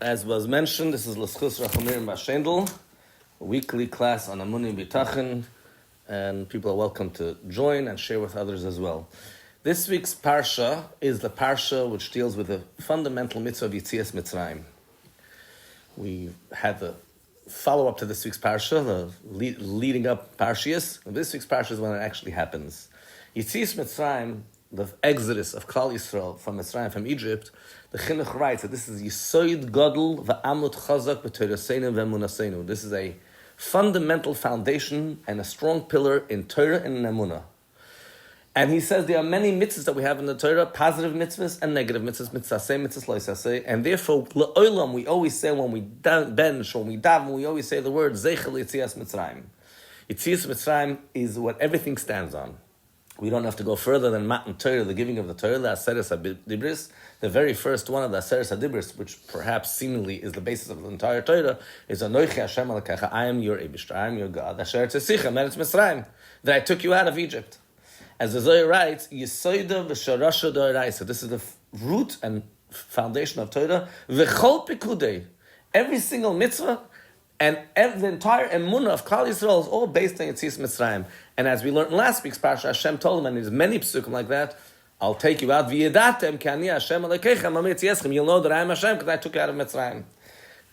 As was mentioned, this is L'schus Rachamir Mashendel, a weekly class on Emunah and Bitachon, and people are welcome to join and share with others as well. This week's parsha is the parsha which deals with the fundamental mitzvah of Yetzias Mitzrayim. We had the follow-up to this week's parsha, the leading up parshias. This week's parsha is when it actually happens. Yetzias Mitzrayim, the exodus of Klal Yisrael from Mitzrayim, from Egypt, the Chinuch writes that this is Yisoid Gadol v'Amut Chazak b'Toraseinu v'Emunaseinu. This is a fundamental foundation and a strong pillar in Torah and in Emunah. And he says there are many mitzvahs that we have in the Torah, positive mitzvahs and negative mitzvahs, mitzvahs, mitzvahs, loisaseh. And therefore, le'olam, we always say when we bench, when we daven, we always say the word Zeichel Yetzias Mitzrayim. Yetzias Mitzrayim is what everything stands on. We don't have to go further than Matan Torah, the giving of the Torah, the Aseres HaDibris, the very first one of the Aseres HaDibris, which perhaps seemingly is the basis of the entire Torah, is Anochi Hashem Elokecha, I am your Eibishter, I am your God, Asher Tzisicha, Meretz Mitzrayim, that I took you out of Egypt. As the Zohar writes, Yisoida v'Sharasha Doraisa, this is the root and foundation of Torah, V'chol Pikudei, every single mitzvah, and the entire emunah of Klal Yisrael is all based on Yetzias Mitzrayim. And as we learned in last week's parsha, Hashem told him, and there's many psukim like that, I'll take you out, v'yedatem ki ani Hashem Elokeichem am Yetziaschem. You'll know that I am Hashem because I took you out of Mitzrayim.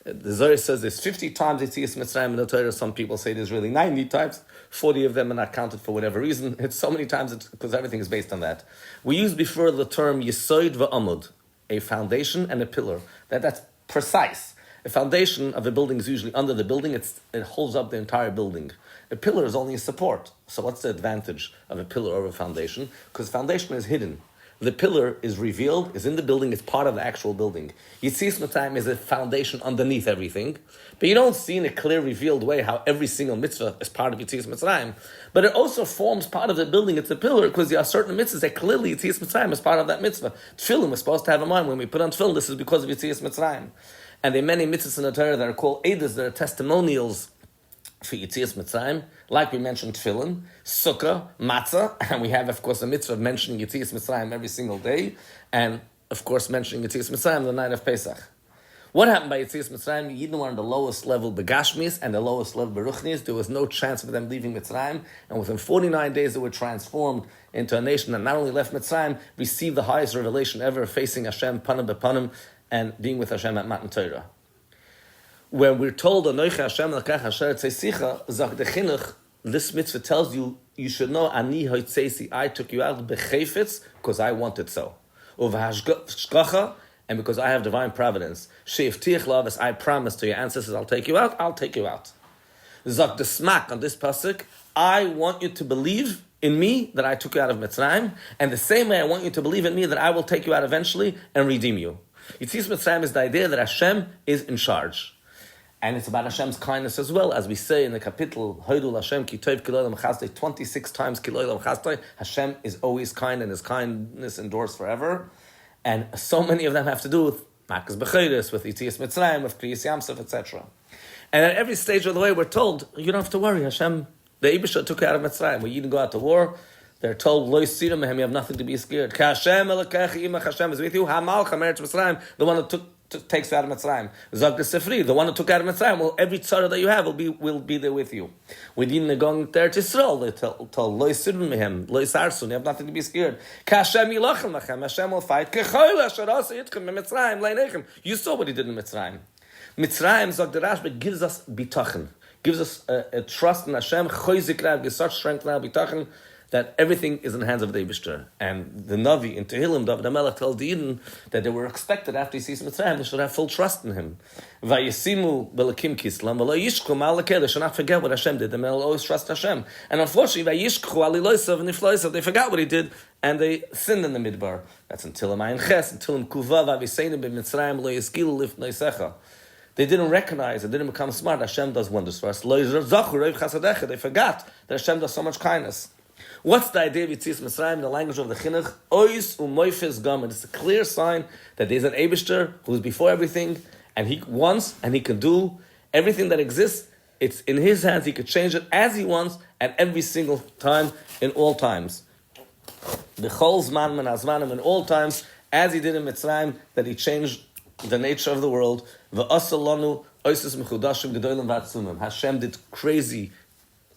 The Zohar says there's 50 times Yetzias Mitzrayim in the Torah. Some people say there's really 90 times. 40 of them are not counted for whatever reason. It's so many times because everything is based on that. We used before the term Yisoid v'Amud, a foundation and a pillar. That's precise. The foundation of a building is usually under the building. It holds up the entire building. A pillar is only a support. So what's the advantage of a pillar over a foundation? Because foundation is hidden. The pillar is revealed, is in the building, it's part of the actual building. Yetzias Mitzrayim is a foundation underneath everything. But you don't see in a clear, revealed way how every single mitzvah is part of Yetzias Mitzrayim. But it also forms part of the building. It's a pillar because there are certain mitzvahs that clearly Yetzias Mitzrayim is part of that mitzvah. Tefillin we're supposed to have in mind. When we put on tefillin, this is because of Yetzias Mitzrayim. And there are many mitzvahs in the Torah that are called edus, that are testimonials for Yetzias Mitzrayim, like we mentioned tefillin, sukkah, matzah, and we have, of course, a mitzvah of mentioning Yetzias Mitzrayim every single day, and, of course, mentioning Yetzias Mitzrayim the night of Pesach. What happened by Yetzias Mitzrayim? Yidden were on the lowest level begashmis and the lowest level beruchnis. There was no chance for them leaving Mitzrayim, and within 49 days they were transformed into a nation that not only left Mitzrayim, received the highest revelation ever, facing Hashem, panim bepanim, and being with Hashem at Matan Torah. When we're told, Anochi Hashem Elokecha Asher Tzisicha, Zak de Chinuch, this mitzvah tells you, you should know, Ani Hoitzesi, I took you out bechefetz, because I wanted so. Uvahashgacha, and because I have divine providence. Sheivtiach lavas, I promise to your ancestors, I'll take you out. Zak de Smak, on this pasuk, I want you to believe in me that I took you out of Mitzrayim, and the same way I want you to believe in me that I will take you out eventually and redeem you. Yetzias Mitzrayim is the idea that Hashem is in charge. And it's about Hashem's kindness as well, as we say in the capital, Hoidul Hashem ki tov kilolam chastei, 26 times kilolam chastei. Hashem is always kind and his kindness endures forever. And so many of them have to do with Makas B'chayris, with Yetzias Mitzrayim, with Kriyas Yamsuf, etc. And at every stage of the way, we're told, you don't have to worry, Hashem, the Eibishter took you out of Mitzrayim. When you didn't go out to war, they're told, Lo yisirim mehem, you have nothing to be scared. Ka Hashem Elokecha imach, Hashem is with you. HaMalcha Meretz Mitzrayim, the one that takes you out of Mitzrayim. Zog the Sefri, the one who took you out of Mitzrayim, well, every tzara that you have will be there with you. When you're going there to Yisrael, they told, Lo yisirim mehem, Lo yisarsun, you have nothing to be scared. Ka Hashem yilachem lachem, Hashem will fight. Kechoyle asher asa yitchem Mitzrayim leinechem. You saw what he did in Mitzrayim. Mitzrayim, Zog the Rashba, gives us bitachon, gives us a trust in Hashem, choizik rav, gives such strength now, bitachon, that everything is in the hands of the Eibishter. And the Navi in Tehillim, David HaMelech, tells the Yidden that they were expected after Yetzias Mitzrayim, they should have full trust in him. Vayisimu belakim kislam, v'lo yishku ma'alakeh, they should not forget what Hashem did, they will always trust Hashem. And unfortunately, vayishku aliloisav and nifloisav, they forgot what he did, and they sinned in the Midbar. That's until Ayin Ches, until Kuva, vaviseinu b'Mitzrayim, lo yiskilu lifneisecha. They didn't recognize, they didn't become smart. Hashem does wonders for us. Lo yizachu reiv chasadecha, they forgot that Hashem does so much kindness. What's the idea of Yetzias Mitzrayim in the language of the Chinuch? Ois u'moifes gam. It's a clear sign that there's an Eibishter who's before everything, and he wants and he can do everything that exists. It's in his hands. He could change it as he wants at every single time, in all times. The chol zman min hazmanim, in all times, as he did in Mitzrayim, that he changed the nature of the world. Hashem did crazy,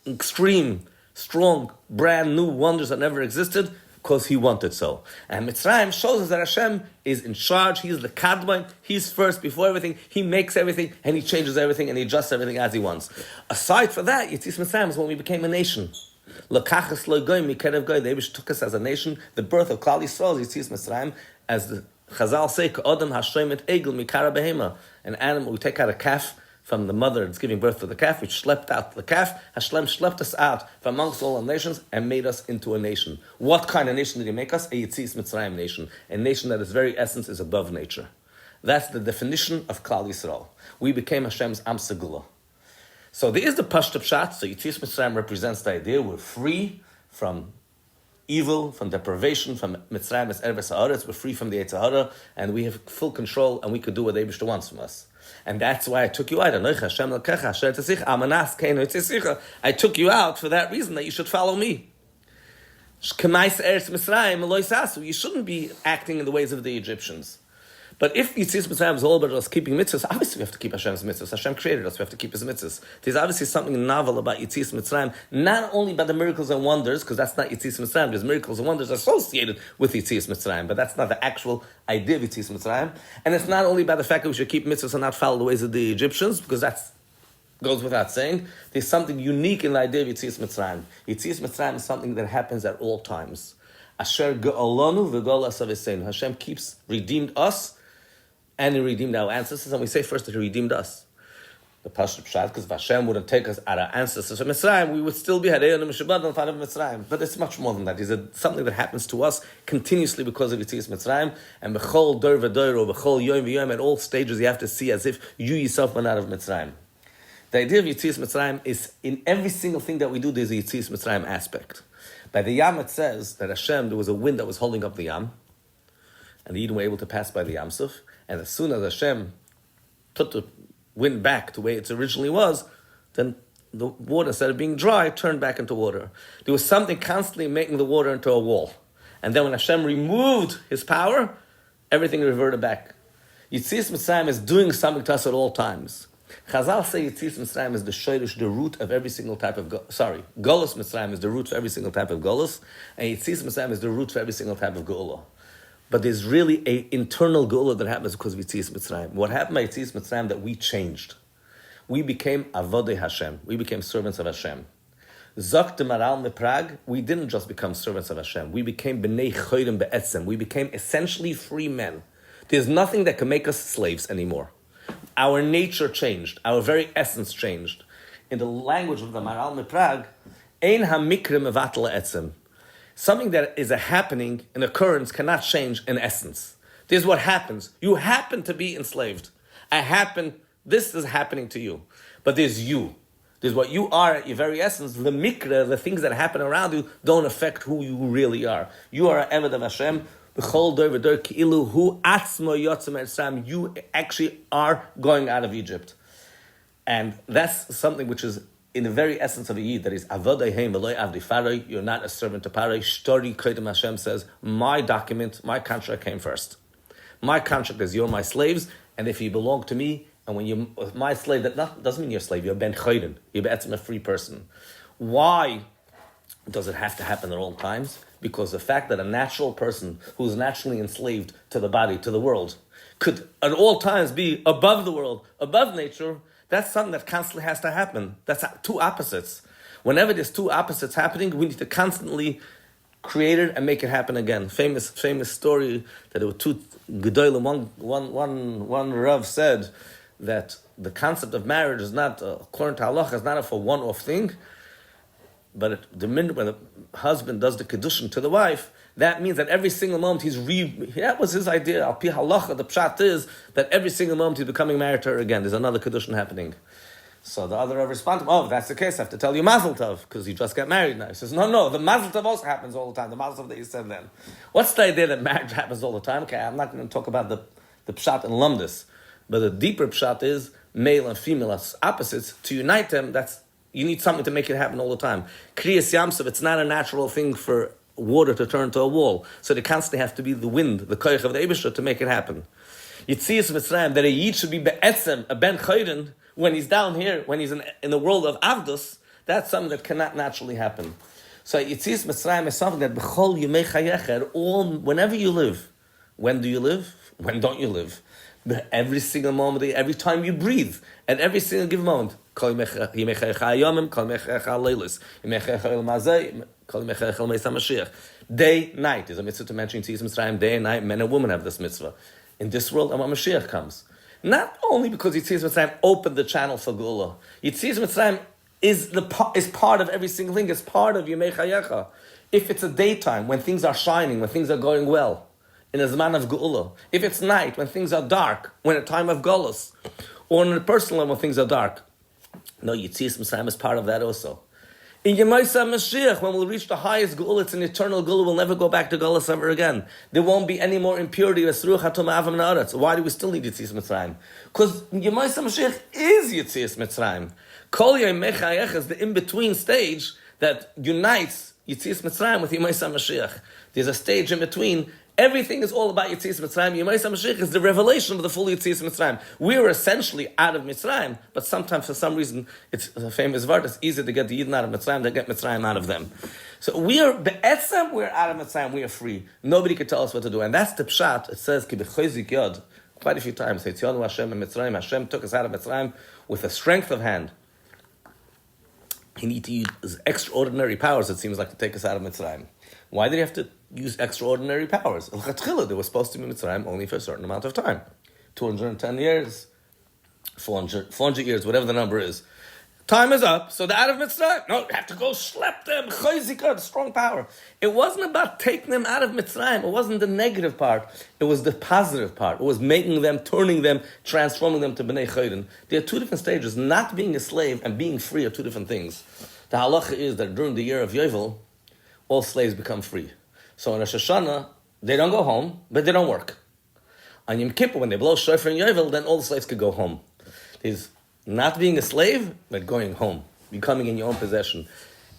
extreme, strong, brand new wonders that never existed because He wanted so. And Mitzrayim shows us that Hashem is in charge. He is the Kadmon. He's first before everything. He makes everything and He changes everything and He adjusts everything as He wants. Aside from that, Yitzis Mitzrayim is when we became a nation. The Eibush took us as a nation. The birth of Klal Yisrael is Yitzis Mitzrayim, as the Chazal say, "Ka'odam Hashem et egel mikara behema." An animal, we take out a calf from the mother that's giving birth to the calf, we schlepped out the calf. Hashem schlepped us out from amongst all the nations and made us into a nation. What kind of nation did He make us? A Yitzis Mitzrayim nation. A nation that its very essence is above nature. That's the definition of Klal Yisrael. We became Hashem's Am Segula. So there is the Pashtup Pshat. So Yitzis Mitzrayim represents the idea we're free from evil, from deprivation, from Mitzrayim as Erev Ha'aretz. We're free from the Yetzer Hara, and we have full control, and we could do what the Eibishter wants from us. And that's why I took you out. I took you out for that reason, that you should follow me. You shouldn't be acting in the ways of the Egyptians. But if Yitzis Mitzrayim is all about us keeping mitzvahs, obviously we have to keep Hashem's mitzvahs. Hashem created us, we have to keep His mitzvahs. There's obviously something novel about Yitzis Mitzrayim, not only by the miracles and wonders, because that's not Yitzis Mitzrayim. There's miracles and wonders associated with Yitzis Mitzrayim, but that's not the actual idea of Yitzis Mitzrayim. And it's not only by the fact that we should keep mitzvahs and not follow the ways of the Egyptians, because that goes without saying. There's something unique in the idea of Yitzis Mitzrayim. Yitzis Mitzrayim is something that happens at all times. Asher ge'olanu v'golas aviseinu. Hashem keeps redeemed us, and He redeemed our ancestors, and we say first that He redeemed us. The Pashtup Pshat, because if Hashem wouldn't take us out our ancestors from Mitzrayim, we would still be Hareyon and Mishabad and part of Mitzrayim. But it's much more than that. It's something that happens to us continuously because of Yitzis Mitzrayim, and B'chol Dor V'Dor, or B'chol Yom V'Yom, at all stages you have to see as if you yourself went out of Mitzrayim. The idea of Yitzis Mitzrayim is in every single thing that we do, there's a Yitzis Mitzrayim aspect. By the Yam it says that Hashem, there was a wind that was holding up the Yam, and the Eden were able to pass by the Yam Suf. And as soon as Hashem put the wind back to where it originally was, then the water, instead of being dry, turned back into water. There was something constantly making the water into a wall. And then when Hashem removed His power, everything reverted back. Yitzis Mitzrayim is doing something to us at all times. Chazal say Yitzis Mitzrayim is the shayrish, the root of every single type of Golus Mitzrayim is the root for every single type of Golus, and Yitzis Mitzrayim is the root for every single type of Geula. But there's really an internal Geula that happens because of Yitzis Mitzrayim. What happened by Yitzis Mitzrayim that we changed? We became Avodei Hashem. We became servants of Hashem. Zok de Maral Meprag, we didn't just become servants of Hashem. We became B'nei Choyrim Be'etzem. We became essentially free men. There's nothing that can make us slaves anymore. Our nature changed. Our very essence changed. In the language of the Maral Meprag, Ein HaMikre Mevatel Etzem. Something that is a happening, an occurrence, cannot change in essence. This is what happens. You happen to be enslaved. This is happening to you. But there's you. There's what you are at your very essence. The mikra, the things that happen around you, don't affect who you really are. You are an Eved of Hashem. You actually are going out of Egypt. And that's something which is in the very essence of a Yid, that is Avodei Heim V'Loi Avdi Faroi. You're not a servant to Paroi. Shtori Kodim, Hashem says, my document, my contract came first. My contract is you're my slaves, and if you belong to me, and when you're my slave, that doesn't mean you're a slave. You're Ben Choyden. You're a free person. Why does it have to happen at all times? Because the fact that a natural person who's naturally enslaved to the body, to the world, could at all times be above the world, above nature, that's something that constantly has to happen. That's two opposites. Whenever there's two opposites happening, we need to constantly create it and make it happen again. Famous story that there were two gedolim. One Rav said that the concept of marriage is not, according to halacha, is not a for one-off thing. But the minute when the husband does the kedushin to the wife, that means that every single moment that was his idea. Al pi halacha, the pshat is that every single moment he's becoming married to her again. There's another kedushin happening. So the other responded, if that's the case, I have to tell you mazel tov, because you just got married now. He says, no, the mazel tov also happens all the time. The mazel tov that you said then. What's the idea that marriage happens all the time? Okay, I'm not going to talk about the pshat and lumdis, but the deeper pshat is male and female as opposites. To unite them, you need something to make it happen all the time. Kriyas Yamsov, it's not a natural thing for water to turn to a wall. So there constantly have to be the wind, the koich of the Eibishter to make it happen. Yitzias Mitzrayim, that a Yid should be be'etzem, a ben chayden, when he's down here, when he's in the world of Avdus, that's something that cannot naturally happen. So Yitzias Mitzrayim is something that b'chol yimei chayecha, whenever you live. When do you live? When don't you live? Every single moment, every time you breathe, at every single given moment. Kol yimei chayecha hayomim, kol yimei chayecha haleilis, yimei chayecha el mazeh, kol yimei chayecha el meis HaMashiach. Day, night. There's a mitzvah to mention Yitzias Mitzrayim. Day and night, men and women have this mitzvah. In this world, and when Mashiach comes. Not only because Yitzias Mitzrayim opened the channel for Geula. Yitzias Mitzrayim is part of every single thing. It's part of Yemei Chayecha. If it's a daytime, when things are shining, when things are going well, in a Zman of Geula. If it's night, when things are dark, when a time of Golus, or in a personal level, when things are dark. No, Yitzias Mitzrayim is part of that also. In Yemei Mashiach, when we'll reach the highest goal, it's an eternal goal. We'll never go back to Golus ever again. There won't be any more impurity. Why do we still need Yitzias Mitzrayim? Because Yemei Mashiach is Yitzias Mitzrayim. Kol Yemei Chayecha is the in-between stage that unites Yitzias Mitzrayim with Yemei Mashiach. There's a stage in between. Everything is all about Yitzias Mitzrayim. Yemei Mashiach is the revelation of the full Yitzias Mitzrayim. We're essentially out of Mitzrayim, but sometimes for some reason, it's a famous word, it's easier to get the Yidden out of Mitzrayim than get Mitzrayim out of them. So we're out of Mitzrayim, we are free. Nobody can tell us what to do. And that's the pshat. It says, Ki b'choizik yod, quite a few times, Hetzionu Hashem and Mitzrayim. Hashem took us out of Mitzrayim with a strength of hand. He needed to use extraordinary powers, it seems like, to take us out of Mitzrayim. Why did he have to use extraordinary powers? They were supposed to be Mitzrayim only for a certain amount of time. 210 years, 400 years, whatever the number is. Time is up, so they're out of Mitzrayim. No, you have to go slap them. Chayzikah, strong power. It wasn't about taking them out of Mitzrayim. It wasn't the negative part. It was the positive part. It was making them, turning them, transforming them to Bnei Chayden. There are two different stages. Not being a slave and being free are two different things. The halacha is that during the year of Yovel, all slaves become free. So in Rosh Hashanah, they don't go home, but they don't work. On Yom Kippur, when they blow shofar in Yovel, then all the slaves could go home. There's not being a slave, but going home, becoming in your own possession.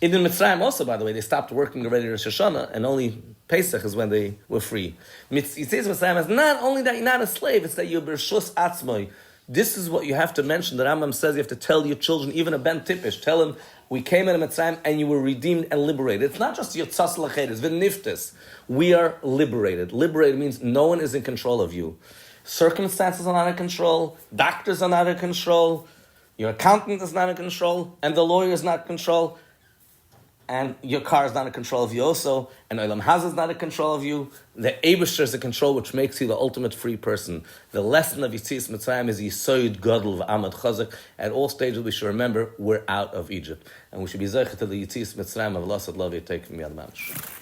In Mitzrayim also, by the way, they stopped working already in Rosh Hashanah, and only Pesach is when they were free. Yitzias Mitzrayim is not only that you're not a slave, it's that you're b'rshus atzmoi. This is what you have to mention. The Rambam says you have to tell your children, even a ben tipish, tell him, we came in a Mitzrayim and you were redeemed and liberated. It's not just yotzas lachedes, v'niftes. We are liberated. Liberated means no one is in control of you. Circumstances are not in control. Doctors are not in control. Your accountant is not in control. And the lawyer is not in control. And your car is not in control of you also. And Olam Hazeh is not in control of you. The Eibusher is in control, which makes you the ultimate free person. The lesson of Yitzias Mitzrayim is Yisoid Gadol v'Amad Chazak. At all stages, we should remember we're out of Egypt. And we should be zeicher to the Yitzias Mitzrayim of Lasad Lav Yitek from Yad Mamish.